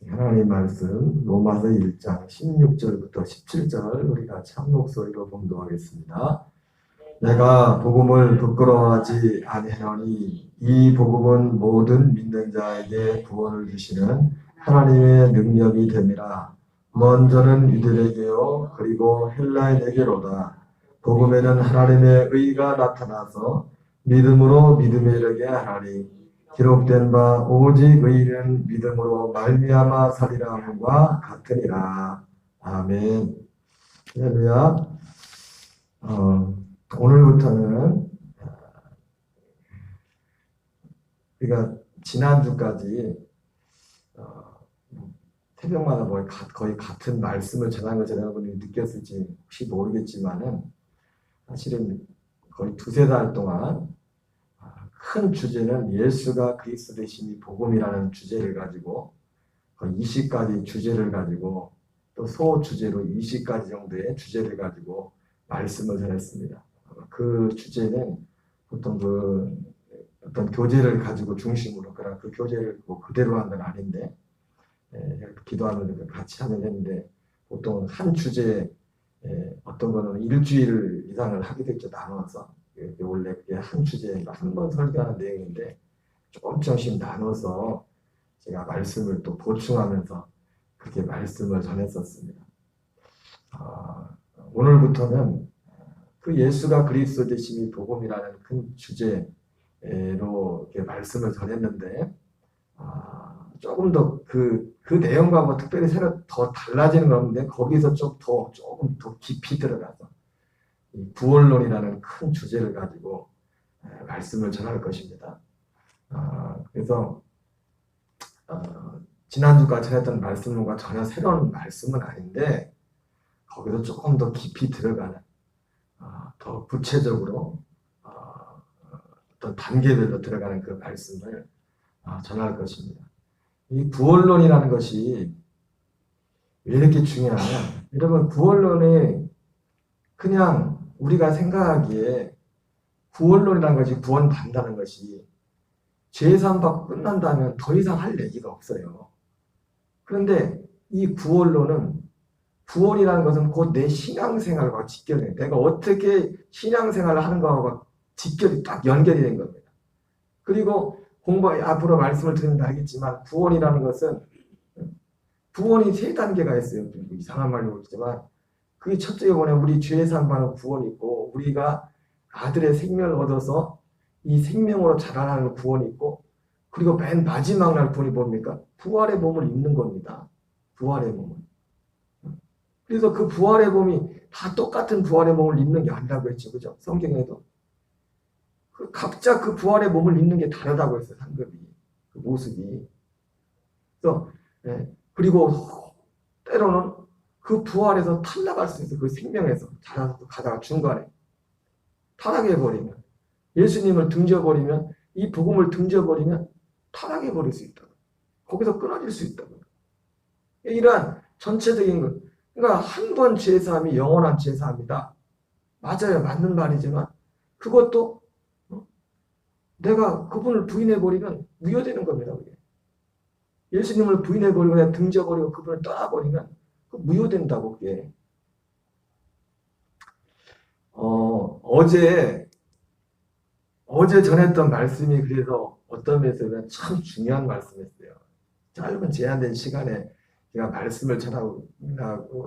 하나님 말씀 로마서 1장 16절부터 17절 우리 같이 한 목소리로 봉독하겠습니다. 내가 복음을 부끄러워하지 아니하노니 이 복음은 모든 믿는 자에게 구원을 주시는 하나님의 능력이 됨이라. 먼저는 유대에게요 그리고 헬라인에게로다. 복음에는 하나님의 의가 나타나서 믿음으로 믿음에 이르게 하나니 기록된 바 오직 의인은 믿음으로 말미암아 살리라 함과 같으니라. 아멘. 할렐루야. 오늘부터는 우리가 지난주까지 새벽마다 거의 같은 말씀을 전한 것을 여러분이 느꼈을지 혹시 모르겠지만은 사실은 거의 두세 달 동안 큰 주제는 예수가 그리스도 되심이 복음이라는 주제를 가지고 거의 20가지 주제를 가지고 또 소주제로 20가지 정도의 주제를 가지고 말씀을 전했습니다. 그 주제는 보통 어떤 교재를 가지고 중심으로 그 교재를 그대로 한 건 아닌데 기도하면서 같이 하면 되는데 보통 한 주제에 어떤 거는 일주일 이상을 하게 됐죠. 나눠서 원래 그게 한 주제에 한 번 설교하는 내용인데 조금씩 나눠서 제가 말씀을 또 보충하면서 그렇게 말씀을 전했었습니다. 오늘부터는 그 예수가 그리스도 되심이 복음이라는 큰 주제로 이렇게 말씀을 전했는데 조금 더 그 내용과 뭐 특별히 새로 더 달라지는 건 없는데 거기서 조금 더 깊이 들어가서 이 구원론이라는 큰 주제를 가지고 말씀을 전할 것입니다. 그래서 지난주까지 전했던 말씀과 전혀 새로운 말씀은 아닌데 거기서 조금 더 깊이 들어가는 더 구체적으로 어떤 단계별로 들어가는 그 말씀을 전할 것입니다. 이 구원론이라는 것이 왜 이렇게 중요하냐? 여러분 구원론이 그냥 우리가 생각하기에 구원론이라는 것이 구원받는다는 것이 죄산 받고 끝난다면 더 이상 할 얘기가 없어요. 그런데 이 구원론은 구원이라는 것은 곧 내 신앙생활과 직결돼요. 내가 어떻게 신앙생활을 하는 거하고 직결이 딱 연결이 된 겁니다. 그리고 앞으로 말씀을 드린다 하겠지만 구원이라는 것은 구원이 세 단계가 있어요. 이상한 말로 그러지만 그게 첫째가 뭐냐, 우리 죄사함 받는 구원이 있고 우리가 아들의 생명을 얻어서 이 생명으로 자라나는 구원이 있고 그리고 맨 마지막 날 구원이 뭡니까? 부활의 몸을 입는 겁니다. 부활의 몸을. 그래서 그 부활의 몸이 다 똑같은 부활의 몸을 입는 게 아니라고 했죠. 그죠? 성경에도. 각자 그 부활의 몸을 입는 게 다르다고 했어요. 상급이. 그 모습이. 그래서, 그리고 때로는 그 부활에서 탈락할 수 있어요. 그 생명에서. 자라서 가다가 중간에. 타락해버리면. 예수님을 등져버리면, 이 복음을 등져버리면 타락해버릴 수 있다. 거기서 끊어질 수 있다. 이러한 전체적인 것. 그러니까 한 번 죄사함이 영원한 죄사함이다. 맞아요. 맞는 말이지만 그것도 내가 그분을 부인해버리면 무효되는 겁니다. 그게. 예수님을 부인해버리고 그냥 등져버리고 그분을 떠나버리면 무효된다고. 그게. 어제 전했던 말씀이 그래서 어떤 면에서 참 중요한 말씀이었어요. 짧은 제한된 시간에 제가 말씀을 전한다고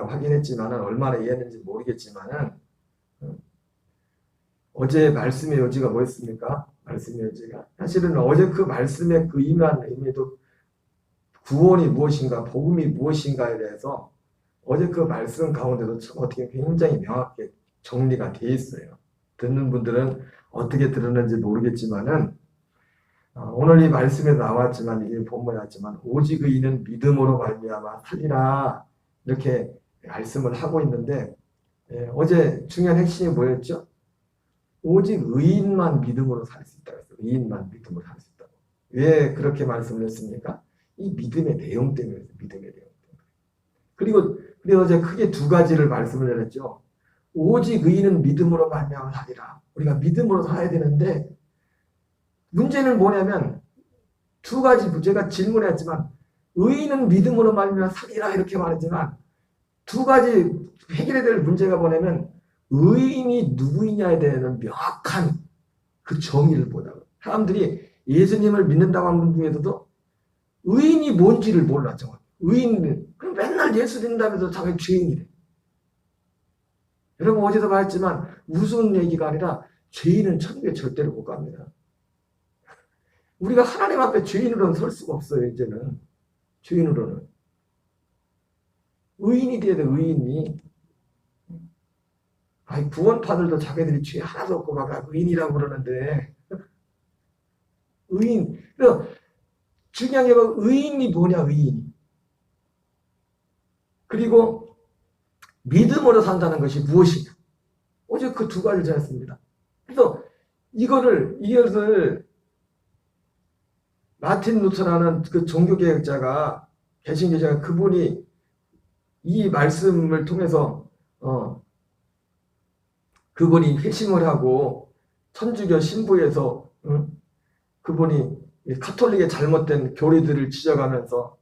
하긴 했지만 얼마나 이해했는지 모르겠지만은 어제 말씀의 요지가 뭐였습니까? 말씀의 요지가 사실은 어제 그 말씀의 그 임한 의미도 구원이 무엇인가, 복음이 무엇인가에 대해서 어제 그 말씀 가운데도 어떻게 굉장히 명확하게 정리가 돼 있어요. 듣는 분들은 어떻게 들었는지 모르겠지만은 오늘 이 말씀에 나왔지만 이게 본문에 나왔지만 오직 의인은 믿음으로 말미암아 살리라 이렇게 말씀을 하고 있는데 어제 중요한 핵심이 뭐였죠? 오직 의인만 믿음으로 살 수 있다고 했어요. 의인만 믿음으로 살 수 있다고. 왜 그렇게 말씀을 했습니까? 이 믿음의 내용 때문에 믿음의 내용 때문에. 그리고 어제 크게 두 가지를 말씀을 드렸죠. 오직 의인은 믿음으로 말미암아 살리라. 우리가 믿음으로 살아야 되는데 문제는 뭐냐면 두 가지 제가 질문했지만 의인은 믿음으로 말미암아 살리라 이렇게 말하지만 두 가지 해결해야 될 문제가 뭐냐면 의인이 누구이냐에 대한 명확한 그 정의를 보다가 사람들이 예수님을 믿는다고 하는 분 중에서도 의인이 뭔지를 몰랐죠. 의인, 그럼 맨날 예수 믿는다면서 자기 죄인이래. 여러분 어제도 말했지만 무서운 얘기가 아니라 죄인은 천국에 절대로 못 갑니다. 우리가 하나님 앞에 죄인으로는 설 수가 없어요. 이제는 죄인으로는 의인이 돼야 돼. 의인이. 아니 구원파들도 자기들이 죄 하나도 없고 막 의인이라고 그러는데 의인. 그래서 중요한 게 의인이 뭐냐 의인이. 그리고 믿음으로 산다는 것이 무엇이냐. 어제 그 두 가지를 전했습니다. 그래서 이것을 마틴 루터라는 그 종교개혁자가 개신교자가 그분이 이 말씀을 통해서 그분이 회심을 하고 천주교 신부에서 그분이 카톨릭의 잘못된 교리들을 지적하면서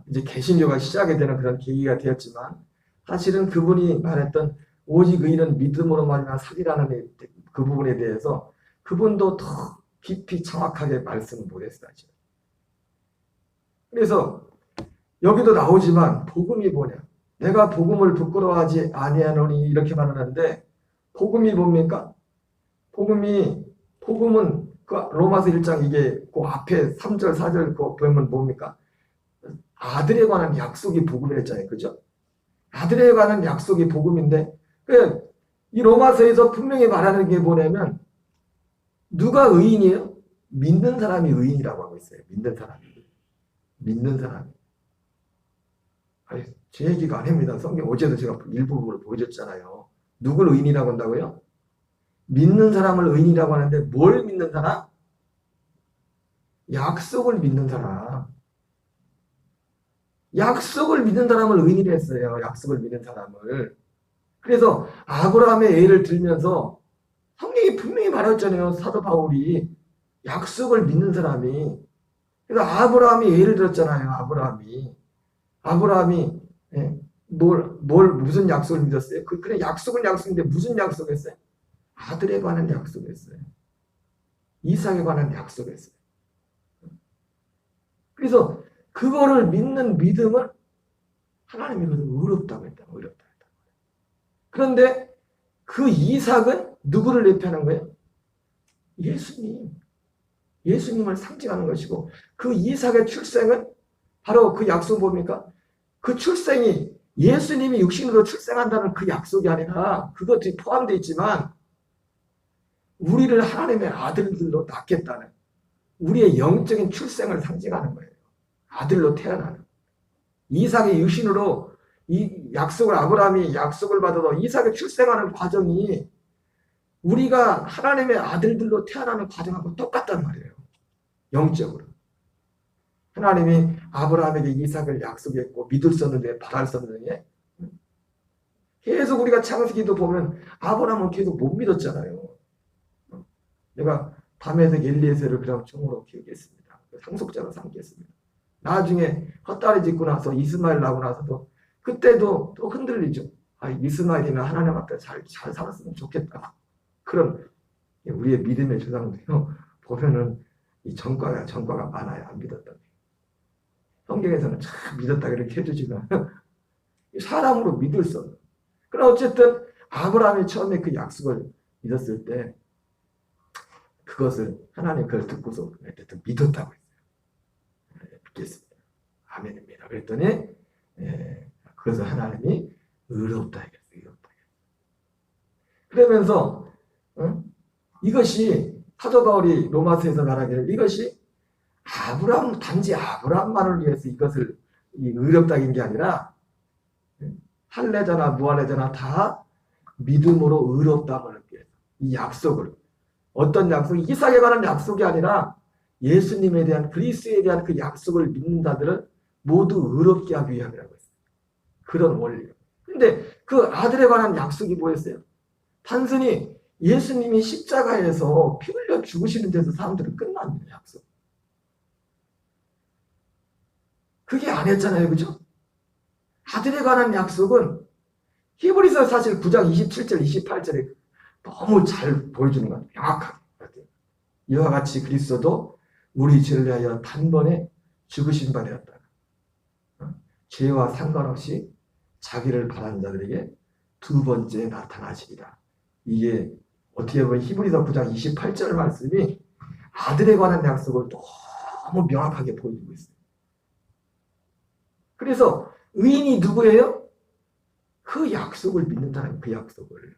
이제 개신교가 시작이 되는 그런 계기가 되었지만 사실은 그분이 말했던 오직 의인은 믿음으로 말미암아 살리라는 그 부분에 대해서 그분도 더 깊이 정확하게 말씀을 못했어요. 그래서 여기도 나오지만 복음이 뭐냐? 내가 복음을 부끄러워하지 아니하노니 이렇게 말하는데 복음이 뭡니까? 복음은 그 로마서 1장 이게 그 앞에 3절 4절 그 보면 뭡니까? 아들에 관한 약속이 복음이랬잖아요. 그죠? 아들에 관한 약속이 복음인데 이 로마서에서 분명히 말하는 게 뭐냐면 누가 의인이에요? 믿는 사람이 의인이라고 하고 있어요. 믿는 사람이. 아니, 제 얘기가 아닙니다. 성경 어제도 제가 일부분을 보여줬잖아요. 누굴 의인이라고 한다고요? 믿는 사람을 의인이라고 하는데 뭘 믿는 사람? 약속을 믿는 사람. 약속을 믿는 사람을 의인이라 했어요. 약속을 믿는 사람을. 그래서 아브라함의 예를 들면서 성경이 분명히 말했잖아요. 사도 바울이 약속을 믿는 사람이. 그래서 아브라함이 예를 들었잖아요. 아브라함이 무슨 약속을 믿었어요? 그래 약속은 약속인데 무슨 약속했어요? 아들에 관한 약속했어요. 이삭에 관한 약속했어요. 그래서 그거를 믿는 믿음은 하나님이 의롭다고 했다. 의롭다. 그런데 그 이삭은 누구를 대표하는 거예요? 예수님을 상징하는 것이고 그 이삭의 출생은 바로 그 약속 뭡니까? 그 출생이 예수님이 육신으로 출생한다는 그 약속이 아니라 그것이 포함되어 있지만 우리를 하나님의 아들들로 낳겠다는 우리의 영적인 출생을 상징하는 거예요. 아들로 태어나는. 이삭이 육신으로 이 약속을 아브라함이 약속을 받아도 이삭이 출생하는 과정이 우리가 하나님의 아들들로 태어나는 과정하고 똑같단 말이에요. 영적으로. 하나님이 아브라함에게 이삭을 약속했고 믿을 수 없는데 바랄 수 없는데 계속 우리가 창세기도 보면 아브라함은 계속 못 믿었잖아요. 내가 담에색 엘리에셀을 그냥 종으로 키우겠습니다. 상속자로 삼겠습니다. 나중에 헛다리 짓고 나서 이스마엘 나고 나서도 그때도 또 흔들리죠. 이스마엘이나 하나님 앞에 잘 살았으면 좋겠다. 그런 우리의 믿음의 조상도요. 보면은 이 전과가 많아요. 안 믿었던. 성경에서는 참 믿었다 그렇게 해주지만 사람으로 믿을 수 없는. 그러나 어쨌든 아브라함이 처음에 그 약속을 믿었을 때 그것을 하나님 그걸 듣고서 어쨌든 믿었다고 했어요. 믿겠습니다. 아멘입니다. 그랬더니 그것을 하나님이 의롭다 했어요. 그러면서 이것이 사도 바울이 로마서에서 말하기를 이것이 단지 아브라함만을 위해서 이것을 의롭다인 게 아니라 할례자나 무할례자나 다 믿음으로 의롭다함을 위해서 이 약속을 어떤 약속? 이삭에 관한 약속이 아니라 예수님에 대한 그리스도에 대한 그 약속을 믿는 자들을 모두 의롭게 하기 위함이라고 했어요. 그런 원리. 근데 그 아들에 관한 약속이 뭐였어요? 단순히 예수님이 십자가에서 피 흘려 죽으시는 데서 사람들은 끝납니다. 약속. 그게 안 했잖아요. 그죠? 아들에 관한 약속은 히브리서 사실 9장 27절, 28절에 너무 잘 보여주는 것 같아요. 명확하게. 이와 같이 그리스도도 우리 죄를 위하여 단번에 죽으신 바 되었다. 죄와 상관없이 자기를 바라는 자들에게 두 번째 나타나시리라. 이게 어떻게 보면 히브리서 9장 28절 말씀이 아들에 관한 약속을 너무 명확하게 보여주고 있어요. 그래서 의인이 누구예요? 그 약속을 믿는다는 그 약속을.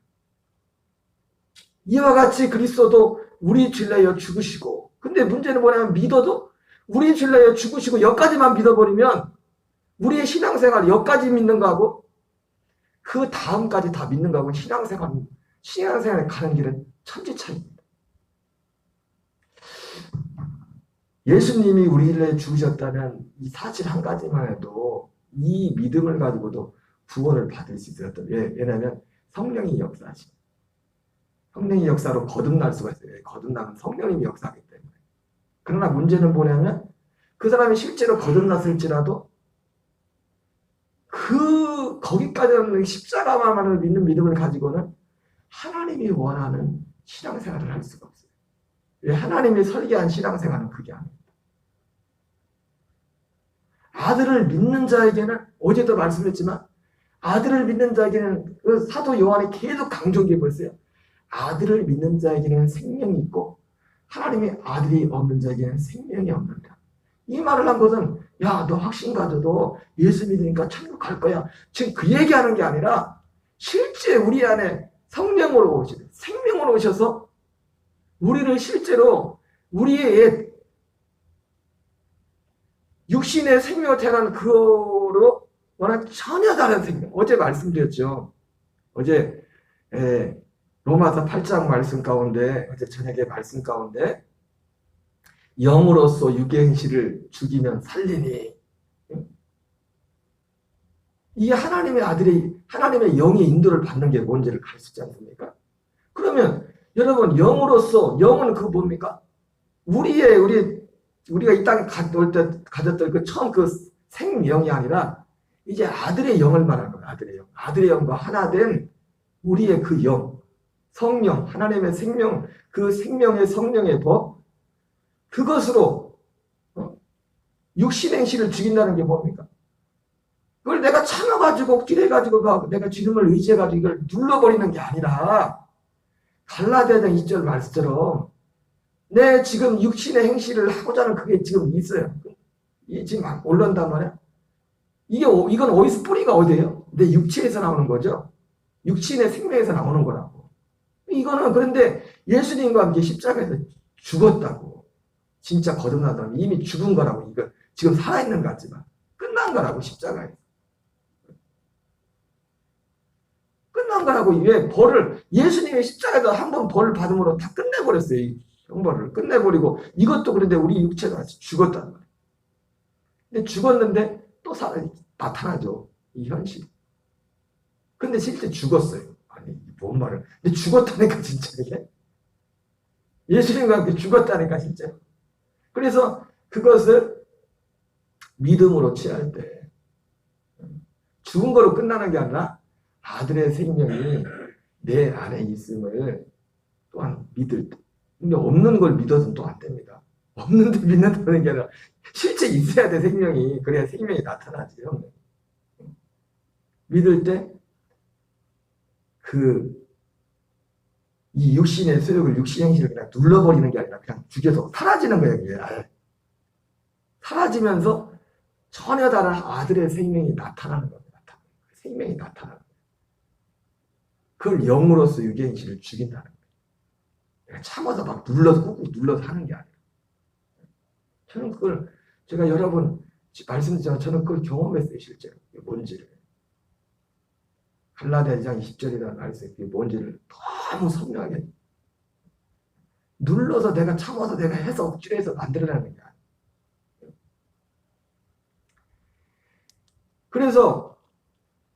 이와 같이 그리스도도 우리 죄를 위하여 죽으시고, 근데 문제는 뭐냐면 믿어도 우리 죄를 위하여 죽으시고 여기까지만 믿어버리면 우리의 신앙생활 여기까지 믿는 거하고 그 다음까지 다 믿는 거하고 신앙생활에 가는 길은 천지 차이입니다. 예수님이 우리를 위해 죽으셨다는 이 사실 한 가지만 해도 이 믿음을 가지고도 구원을 받을 수 있었던. 왜냐하면 성령이 역사하시고 성령의 역사로 거듭날 수가 있어요. 거듭나면 성령님이 역사하기 때문에. 그러나 문제는 뭐냐면 그 사람이 실제로 거듭났을지라도 거기까지는 십자가만을 믿는 믿음을 가지고는 하나님이 원하는 신앙생활을 할 수가 없어요. 왜? 하나님이 설계한 신앙생활은 그게 아닙니다. 아들을 믿는 자에게는, 어제도 말씀했지만 아들을 믿는 자에게는 그 사도 요한이 계속 강조하고 있어요. 아들을 믿는 자에게는 생명이 있고 하나님이 아들이 없는 자에게는 생명이 없는다. 이 말을 한 것은 야, 너 확신 가져도 예수 믿으니까 천국 갈 거야. 지금 그 얘기하는 게 아니라 실제 우리 안에 성령으로 오시는, 생명으로 오셔서 우리를 실제로 우리의 육신의 생명을 태어난 그거로 전혀 다른 생명. 어제 말씀드렸죠. 어제 로마서 8장 말씀 가운데, 어제 저녁에 말씀 가운데 영으로서 육의 행실을 죽이면 살리니, 이 하나님의 아들이 하나님의 영의 인도를 받는 게 뭔지를 가르치지 않습니까? 그러면 여러분, 영으로서, 영은 그 뭡니까? 우리가 이 땅에 올 때 가졌던 그 처음 그 생명이 아니라 이제 아들의 영을 말하는 거예요. 아들의 영. 아들의 영과 하나 된 우리의 그 영, 성령, 하나님의 생명, 그 생명의 성령의 법, 그것으로 육신행실을 죽인다는 게 뭡니까? 그걸 내가 참아가지고 억지해가지고 내가 주님을 의지해가지고 이걸 눌러버리는 게 아니라 갈라디아장 2절 말씀처럼 내 지금 육신의 행실을 하고자 하는 그게 지금 있어요. 이게 지금 막 올라온단 말이야. 이건 어디서 뿌리가 어디예요? 내 육체에서 나오는 거죠. 육신의 생명에서 나오는 거라고. 이거는 그런데 예수님과 함께 십자가에서 죽었다고. 진짜 거듭나다면 이미 죽은 거라고. 이거 지금 살아있는 것 같지만 끝난 거라고. 십자가에서 끝난 거라고. 왜? 벌을 예수님의 십자가에서 한 번 벌을 받음으로 다 끝내버렸어요. 이 형벌을 끝내버리고, 이것도 그런데 우리 육체가 죽었다는 거예요. 근데 죽었는데 또 나타나죠. 이 현실. 근데 실제 죽었어요. 아니, 뭔 말을. 근데 죽었다니까, 진짜 이게. 예수님과 함께 죽었다니까, 진짜. 그래서 그것을 믿음으로 취할 때, 죽은 거로 끝나는 게 아니라 아들의 생명이 내 안에 있음을 또한 믿을 때. 근데 없는 걸 믿어서는 또 안 됩니다. 없는데 믿는다는 게 아니라 실제 있어야 돼, 생명이. 그래야 생명이 나타나지. 믿을 때 이 육신의 소욕을, 육신의 행실을 그냥 눌러버리는 게 아니라 그냥 죽여서 사라지는 거예요. 이게. 사라지면서 전혀 다른 아들의 생명이 나타나는 겁니다. 생명이 나타나는 거예요. 그걸 영으로서 육의 행실을 죽인다는 거예요. 참아서 막 꾹꾹 눌러서 하는 게 아니에요. 저는 그걸, 제가 여러 번 말씀드렸지만 저는 그걸 경험했어요, 실제로. 뭔지를. 갈라디아 2장 20절이라는 말씀이 그게 뭔지를 너무 선명하게 눌러서 내가 참아서 내가 해서 억지로 해서 만들어내는 게 아니에요. 그래서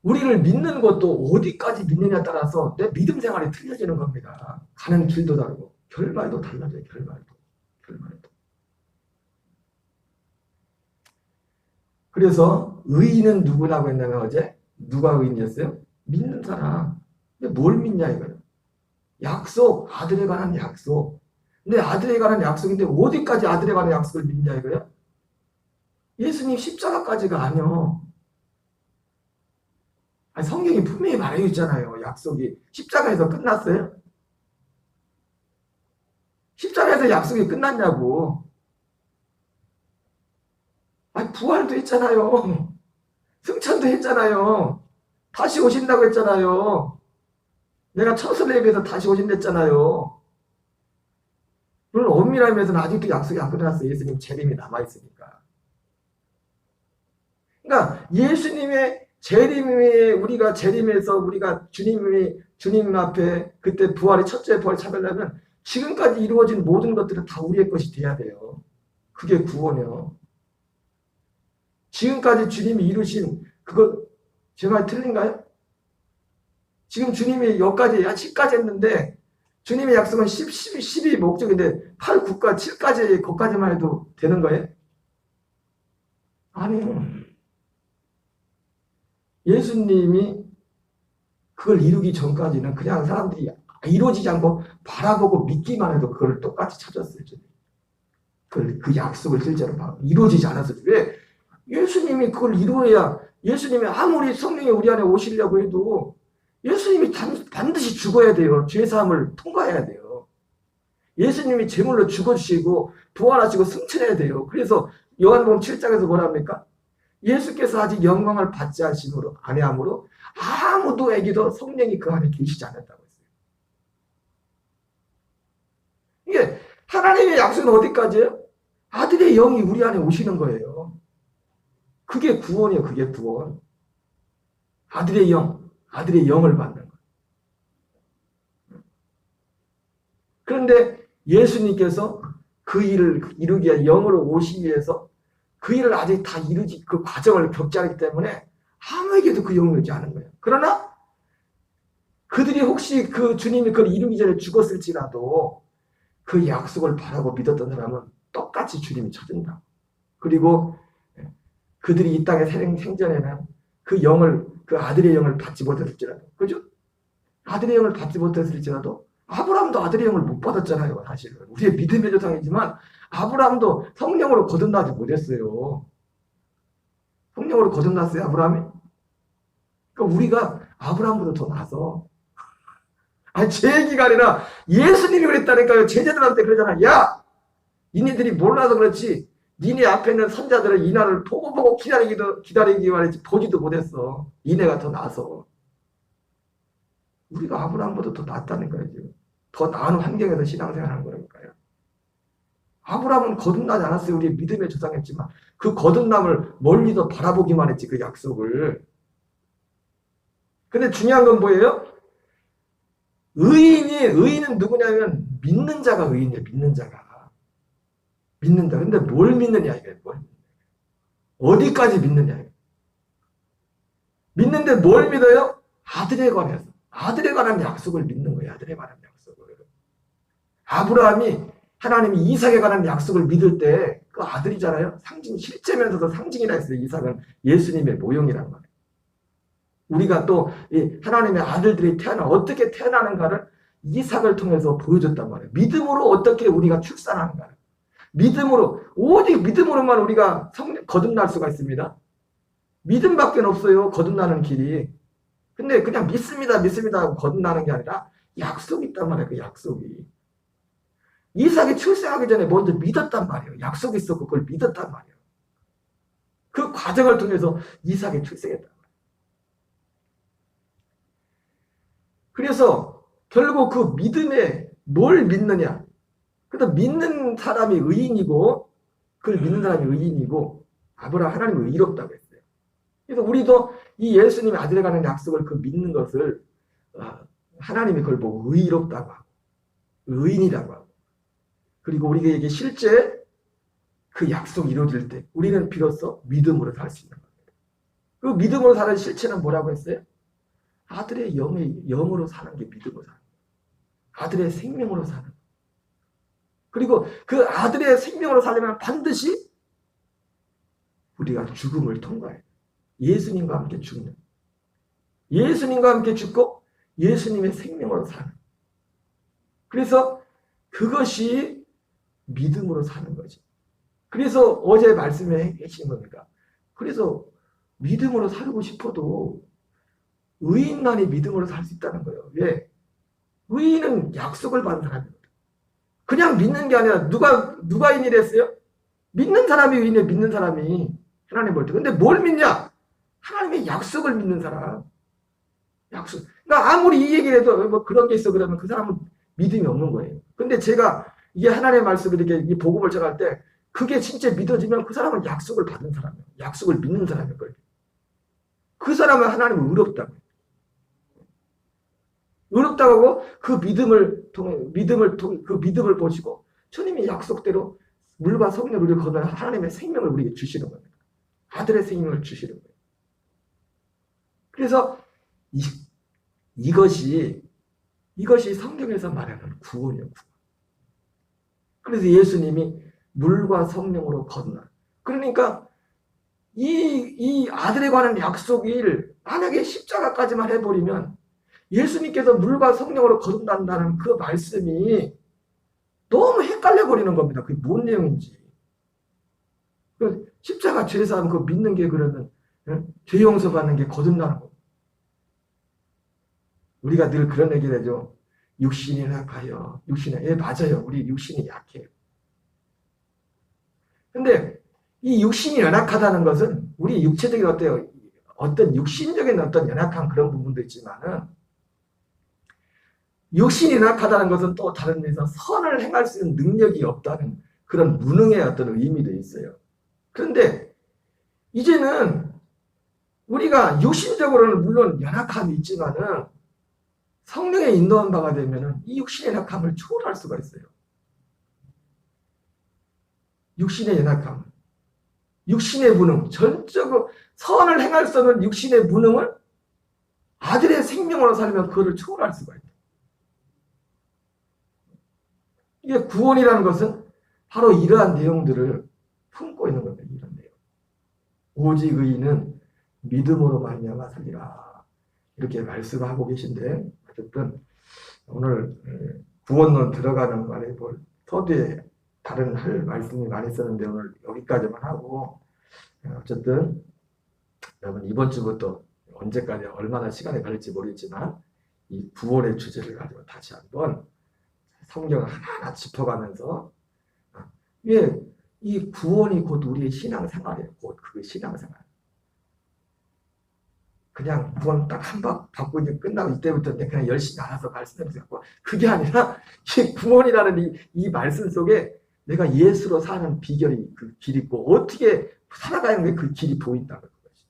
우리를 믿는 것도 어디까지 믿느냐에 따라서 내 믿음 생활이 틀려지는 겁니다. 가는 길도 다르고 결말도 달라져요. 결말도. 그래서 의인은 누구라고 했냐면 어제 누가 의인이었어요? 믿는 사람. 근데 뭘 믿냐 이거예요. 약속, 아들에 관한 약속. 근데 아들에 관한 약속인데 어디까지 아들에 관한 약속을 믿냐 이거예요? 예수님 십자가까지가 아니요. 아니, 성경이 분명히 말해 있잖아요. 약속이 십자가에서 끝났어요? 십자가에서 약속이 끝났냐고. 아니, 부활도 했잖아요. 승천도 했잖아요. 다시 오신다고 했잖아요. 내가 처슬에 비해서 다시 오신댔잖아요. 물론 엄밀하면서는 아직도 약속이 안 끝났어요. 예수님 재림이 남아있으니까. 그러니까 예수님의 재림에 우리가 재림에서 우리가 주님 앞에 그때 부활의 첫째 부활을 찾으려면 지금까지 이루어진 모든 것들은 다 우리의 것이 돼야 돼요. 그게 구원이요. 지금까지 주님이 이루신 그거 제 말 틀린가요? 지금 주님이 여기까지 10까지 했는데 주님의 약속은 10이 목적인데 8, 9까 7까지 거기까지만 해도 되는 거예요? 아니요. 예수님이 그걸 이루기 전까지는 그냥 사람들이 이루어지지 않고 바라보고 믿기만 해도 그걸 똑같이 찾았어요. 그 약속을 실제로 이루어지지 않았어요. 왜? 예수님이 그걸 이루어야 예수님이 아무리 성령이 우리 안에 오시려고 해도 예수님이 반드시 죽어야 돼요. 죄사함을 통과해야 돼요. 예수님이 제물로 죽어주시고 부활하시고 승천해야 돼요. 그래서 요한복음 7장에서 뭐랍니까? 예수께서 아직 영광을 받지 않으심으로 아니함으로 아무도에게도 성령이 그 안에 계시지 않았다고 했어요. 이게 하나님의 약속은 어디까지예요? 아들의 영이 우리 안에 오시는 거예요. 그게 구원이에요. 그게 구원. 아들의 영을 받는 거예요. 그런데 예수님께서 그 일을 이루기 위해 영으로 오시기 위해서 그 일을 아직 다 이루지 그 과정을 겪지 않기 때문에 아무에게도 그 영을 주지 않은 거예요. 그러나 그들이 혹시 그 주님이 그걸 이루기 전에 죽었을지라도 그 약속을 바라고 믿었던 사람은 똑같이 주님이 찾은다. 그리고 그들이 이 땅의 생전에는 그 아들의 영을 받지 못했을지라도, 그죠? 아들의 영을 받지 못했을지라도 아브라함도 아들의 영을 못 받았잖아요. 사실은 우리의 믿음의 조상이지만 아브라함도 성령으로 거듭나지 못했어요. 성령으로 거듭났어요, 아브라함이? 그러니까 우리가 아브라함보다 더 나서 제 얘기가 아니라 예수님이 그랬다니까요. 제자들한테 그러잖아. 야, 니네들이 몰라서 그렇지. 니네 앞에 있는 선자들은 이 날을 보고 기다리기만 했지 보지도 못했어. 니네가 더 나서. 우리가 아브라함보다 더 낫다는 거예요. 지금. 더 나은 환경에서 신앙생활하는 거니까요. 아브라함은 거듭나지 않았어요. 우리의 믿음의 조상했지만 그 거듭남을 멀리서 바라보기만 했지 그 약속을. 근데 중요한 건 뭐예요? 의인은 누구냐면 믿는 자가 의인이에요. 믿는 자가. 믿는다. 근데 뭘 믿느냐 이게 뭘. 어디까지 믿느냐 이게. 믿는데 뭘 믿어요? 아들에 관해서. 아들에 관한 약속을 믿는 거예요. 아들에 관한 약속을. 아브라함이 하나님이 이삭에 관한 약속을 믿을 때 그 아들이잖아요. 상징 실제면서도 상징이라 했어요. 이삭은 예수님의 모형이라는 거예요. 우리가 또 하나님의 아들들이 어떻게 태어나는가를 이삭을 통해서 보여줬단 말이에요. 믿음으로 어떻게 우리가 출산하는가. 믿음으로, 오직 믿음으로만 우리가 거듭날 수가 있습니다. 믿음밖에 없어요. 거듭나는 길이. 근데 그냥 믿습니다 하고 거듭나는 게 아니라 약속이 있단 말이에요. 그 약속이. 이삭이 출생하기 전에 먼저 믿었단 말이에요. 약속이 있었고 그걸 믿었단 말이에요. 그 과정을 통해서 이삭이 출생했단 말이에요. 그래서 결국 그 믿음에 뭘 믿느냐. 그래서 믿는 사람이 의인이고 그걸 믿는 사람이 의인이고 아브라함 하나님이 의롭다고 했어요. 그래서 우리도 이 예수님의 아들에 관한 약속을 그 믿는 것을 하나님이 그걸 보고 의롭다고 하고 의인이라고 하고 그리고 우리에게 실제 그 약속이 이루어질 때 우리는 비로소 믿음으로 살 수 있는 겁니다. 그 믿음으로 사는 실체는 뭐라고 했어요? 아들의 영으로 사는 게 믿음으로 사는 거예요. 아들의 생명으로 사는 거예요. 그리고 그 아들의 생명으로 살려면 반드시 우리가 죽음을 통과해. 예수님과 함께 죽는. 예수님과 함께 죽고 예수님의 생명으로 사는. 그래서 그것이 믿음으로 사는 거지. 그래서 어제 말씀에 해주신 겁니까? 그래서 믿음으로 살고 싶어도 의인만이 믿음으로 살 수 있다는 거예요. 왜? 의인은 약속을 받은 사람입니다. 그냥 믿는 게 아니라 누가 의인이 됐어요? 믿는 사람이 의인이에요. 믿는 사람이 하나님 볼 때. 근데 뭘 믿냐? 하나님의 약속을 믿는 사람. 약속. 그러니까 아무리 이 얘기를 해도 뭐 그런 게 있어 그러면 그 사람은 믿음이 없는 거예요. 근데 제가 이게 하나님의 말씀을 이렇게 이 복음을 전할 때 그게 진짜 믿어지면 그 사람은 약속을 받은 사람이에요. 약속을 믿는 사람인 거예요. 그 사람은 하나님은 의롭다고. 의롭다고 하고 그 믿음을 보시고 주님의 약속대로 물과 성령을 우리를 거둬 하나님의 생명을 우리에게 주시는 겁니다. 아들의 생명을 주시는 거예요. 그래서 이것이 성경에서 말하는 구원이에요. 구원. 그래서 예수님이 물과 성령으로 건너. 그러니까 이 아들에 관한 약속을 만약에 십자가까지만 해버리면 예수님께서 물과 성령으로 거듭난다는 그 말씀이 너무 헷갈려 버리는 겁니다. 그게 뭔 내용인지. 십자가 죄사함 그거 믿는 게 그러면 죄 용서받는 게 거듭나는 거. 우리가 늘 그런 얘기를 하죠. 육신이 약하여. 맞아요. 우리 육신이 약해요. 근데 이 육신이 연약하다는 것은 우리 육체적인 어떤 육신적인 어떤 연약한 그런 부분도 있지만은 육신이 연약하다는 것은 또 다른 면에서 선을 행할 수 있는 능력이 없다는 그런 무능의 어떤 의미도 있어요. 그런데 이제는 우리가 육신적으로는 물론 연약함이 있지만은 성령의 인도한 바가 되면은 이 육신의 연약함을 초월할 수가 있어요. 육신의 연약함, 육신의 무능, 전적으로 선을 행할 수 없는 육신의 무능을 아들의 생명으로 살면 그거를 초월할 수가 있다. 이게 구원이라는 것은 바로 이러한 내용들을 품고 있는 겁니다. 이런 내용. 오직 의인은 믿음으로 말미암아 살리라. 이렇게 말씀하고 계신데 어쨌든 오늘 구원론 들어가는 말에 볼 서두에 다른 할 말씀이 많이 있었는데 오늘 여기까지만 하고 어쨌든 여러분 이번 주부터 언제까지 얼마나 시간이 걸릴지 모르겠지만 이 구원의 주제를 가지고 다시 한번 성경을 하나하나 짚어가면서 이 구원이 곧 우리의 신앙생활이에요. 곧 그게 신앙생활. 그냥 구원 딱 한 번 받고 이제 끝나고 이때부터 그냥 열심히 알아서 말씀을 듣고 그게 아니라 이 구원이라는 이 말씀 속에 내가 예수로 사는 비결이 그 길이 있고 어떻게 살아가는 게 그 길이 보인다는 것이.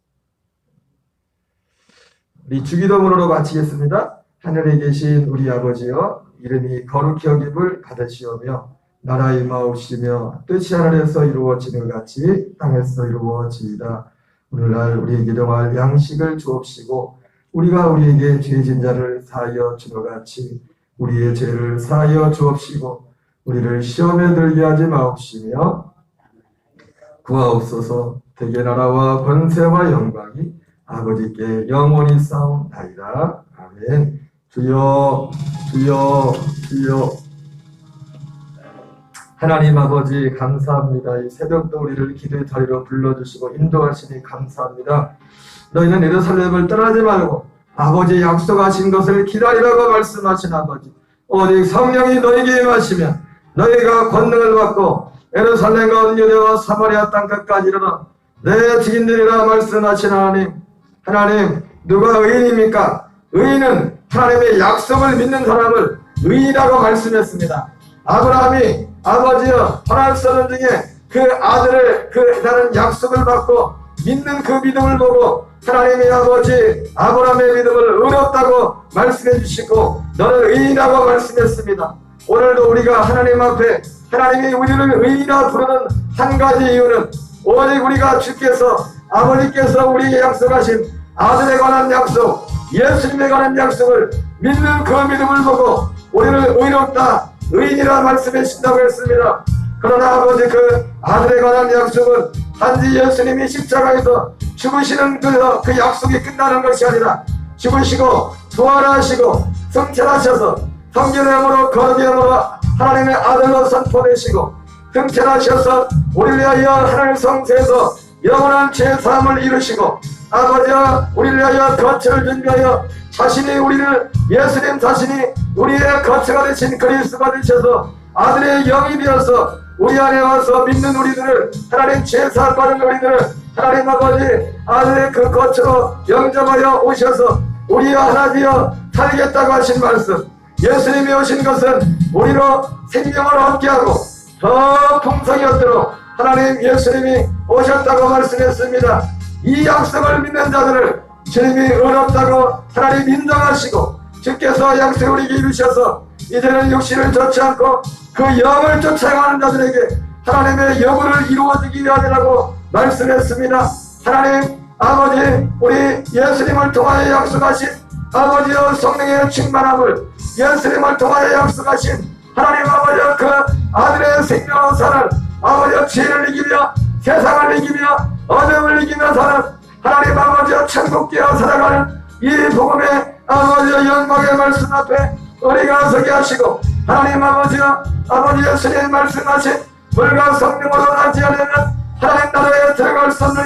우리 주기도문으로 마치겠습니다. 하늘에 계신 우리 아버지여 이름이 거룩히 여김을 받으시오며 나라 임하옵시며 뜻이 하늘에서 이루어지는 같이 땅에서 이루어지이다. 오늘날 우리에게 일용할 양식을 주옵시고 우리가 우리에게 죄진 자를 사하여 주노 같이 우리의 죄를 사하여 주옵시고 우리를 시험에 들게 하지 마옵시며 구하옵소서. 대개 나라와 권세와 영광이 아버지께 영원히 싸움나이다. 아멘. 주여 주여 주여. 하나님 아버지 감사합니다. 이 새벽도 우리를 기도의 자리로 불러주시고 인도하시니 감사합니다. 너희는 예루살렘을 떠나지 말고 아버지 약속하신 것을 기다리라고 말씀하신 아버지, 오직 성령이 너희에게 임하시면 너희가 권능을 받고 예루살렘과 온 유대와 사마리아 땅끝까지 이르러 내 증인들이라 말씀하신 하나님 누가 의인입니까? 의인은 하나님의 약속을 믿는 사람을 의인이라고 말씀했습니다. 아브라함이 아버지여 바랄 수 없는 중에 그 아들을 나는 약속을 받고 믿는 그 믿음을 보고 하나님의 아버지 아브라함의 믿음을 의롭다고 말씀해 주시고 너는 의인이라고 말씀했습니다. 오늘도 우리가 하나님 앞에 하나님이 우리를 의인이라 부르는 한 가지 이유는 오직 우리가 주께서 아버지께서 우리에게 약속하신 아들에 관한 약속, 예수님에 관한 약속을 믿는 그 믿음을 보고 우리를 의롭다 의인이라 말씀해 주신다고 했습니다. 그러나 아버지 그 아들에 관한 약속은 단지 예수님이 십자가에서 죽으시는 그 약속이 끝나는 것이 아니라 죽으시고 부활하시고 승천하셔서 성전의 힘으로 거룩의 힘으로 하나님의 아들로 선포되시고 승천하셔서 우리를 위하여 하늘 성소에서 영원한 죄사함을 이루시고 아버지와 우리를 위하여 거처를 준비하여 자신이 우리를 예수님 자신이 우리의 거처가 되신 그리스도가 되셔서 아들의 영이 되어서 우리 안에 와서 믿는 우리들을 하나님 죄사함 받은 우리들을 하나님 아버지 아들의 그 거처로 영접하여 오셔서 우리와 하나 되어 살겠다고 하신 말씀 예수님이 오신 것은 우리로 생명을 얻게 하고 더 풍성히 얻도록 하나님 예수님이 오셨다고 말씀했습니다. 이 약속을 믿는 자들을 주님이 의롭다고 하나님 인정하시고 주께서 약속을 우리에게 이루셔서 이제는 육신을 좇지 않고 그 영을 쫓아가는 자들에게 하나님의 영을 이루어지기 위하리라고 말씀했습니다. 하나님 아버지 우리 예수님을 통하여 약속하신 아버지의 성령의 충만함을 예수님을 통하여 약속하신 하나님 아버지의 그 아들의 생명으로 사는 아버지의 죄를 이기며 세상을 이기며 어둠을 이기며 사는 하나님 아버지의 천국되어 살아가는 이 복음의 아버지의 영광의 말씀 앞에 우리가 서게 하시고 하나님 아버지여 아버지 예수님 말씀하신 물과 성령으로 나지 않으면 하나님 나라에 들어갈 수 없는